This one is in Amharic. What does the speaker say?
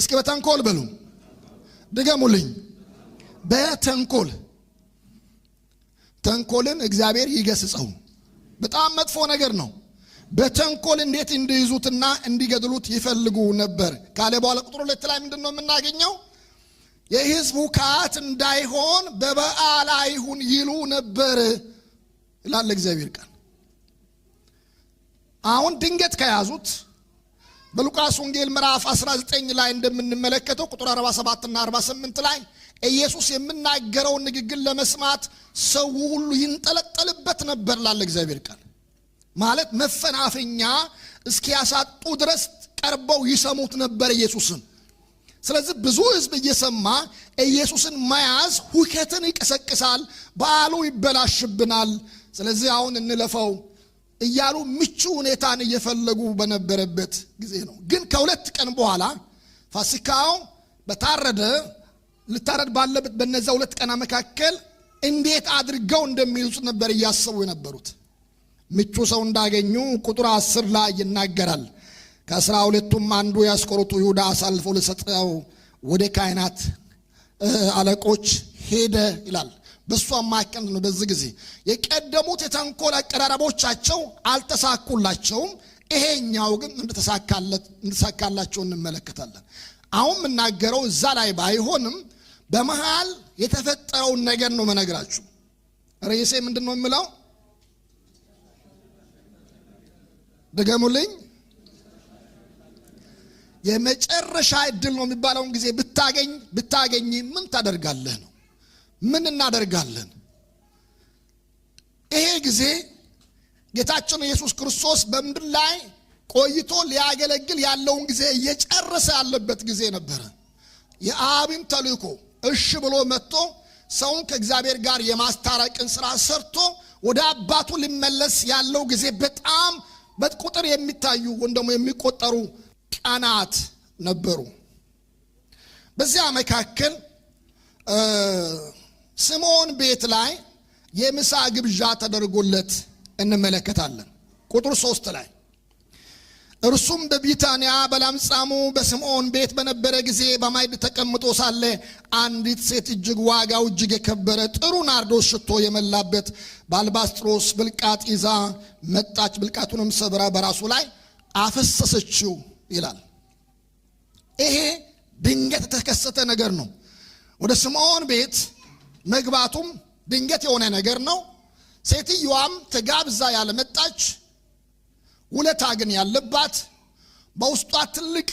እስኪ በተንኮል በሉ ድገሙልኝ በተንኮል ተንኮልን እግዚአብሔር ይገስጸው በጣም መጥፎ ነገር ነው በተንኮል እንዴት እንዲይዙትና እንዲገድሉት ይፈልጉ ነበር ካለ በኋላ ቁጥር 2 ላይ ምንድነው የምናገኘው የሕዝቡ ካት እንዳይሆን በበዓል አይሁን ይሉ ነበር ይላል እግዚአብሔር ቃል አሁን ድንገት ከያዙት በሉቃስ ወንጌል ምዕራፍ 19 ላይ እንደምንመለከተው ቁጥር 47 እና 48 ላይ ኢየሱስ የምናገረው ንግግር ለመስማት ሰው ሁሉ ይንጠለጠልበት ነበር ላለ እግዚአብሔር ቃል ማለት መፈናፈኛ እስኪያሳጡ ድረስ ቀርበው ይሰሙት ነበር ኢየሱስን ስለዚህ ብዙ ሕዝብ እየሰማ ኢየሱስን መያዝ ሁከትን ይቀሰቅሳል በዓሉ ይበላሽብናል ስለዚህ አሁን እንለፈው እያሉ ምቹ ሁኔታን እየፈለጉ በነበረበት ጊዜ ነው ግን ከሁለት ቀን በኋላ ፋሲካው በታረደ ልታረድ ባለበት በነዛ ሁለት ቀና መካከል እንዴት አድርገው እንደሚይዙት ነበር ያሰቡ የነበሩት ምቹ ሰው እንዳገኙ ቁጥር 10 ላይ ይናገራል ከ12ቱም አንዱ ያስቆሮቱ ይሁዳ አሳልፎ ለሰጠው ወደ ካህናት አለቆች ሄደ ይላል በሱ አማካኝ ነው በዚህ ጊዜ የቀደሙት የተንኮል አቀራረቦቻቸው አልተሳኩላቸውም ይሄኛው ግን እንደተሳካላቸው እንመለከታለን አሁን ምናገረው እዛ ላይ ባይሆንም በመሃል የተፈጠረው ነገር ነው መነግራችሁ ርዕሴ ምንድነው የሚለው ደገሙልኝ የመጨረሻ እድል ነው የሚባለው ጊዜ ብታገኝ ምን ታደርጋለህ ነው ምን እናደርጋለን ይሄ ጊዜ ጌታችን ኢየሱስ ክርስቶስ በምድር ላይ ቆይቶ ሊያገለግል ያለውን ጊዜ እየጨረሰ ያለበት ጊዜ ነበር የአብን ተልእኮ እሺ ብሎ መጥቶ ሰውን ከእግዚአብሔር ጋር የማስታረቅን ሥራ ሰርቶ ወደ አባቱ ሊመለስ ያለው ጊዜ በጣም በቁጥር የሚታዩ ወንደሞ የሚቆጠሩ ቀናት ነበሩ በዚያ መካከል ስምዖን ቤት ላይ የምሳ ግብዣ ተደርጎለት እንመለከታለን ቁጥር 3 ላይ እርሱም በቢታንያ በለምጻሙ በስምዖን ቤት በነበረ ጊዜ በማዕድ ተቀምጦ ሳለ አንዲት ሴት እጅግ ዋጋው እጅግ የከበረ ጥሩ ናርዶስ ሽቶ የመላበት ባልባስጥሮስ ብልቃጥ ይዛ መጣች ብልቃቱንም ሰብራ በራሱ ላይ አፈሰሰችው ይላል ይሄ ድንገት የተከሰተ ነገር ነው ወደ ስምዖን ቤት መግባቱም ድንገት የሆነ ነገር ነው ሴትየዋም ተጋብዛ ያለመጣች ውለታ ግን ያለባት በውስጧ ትልቅ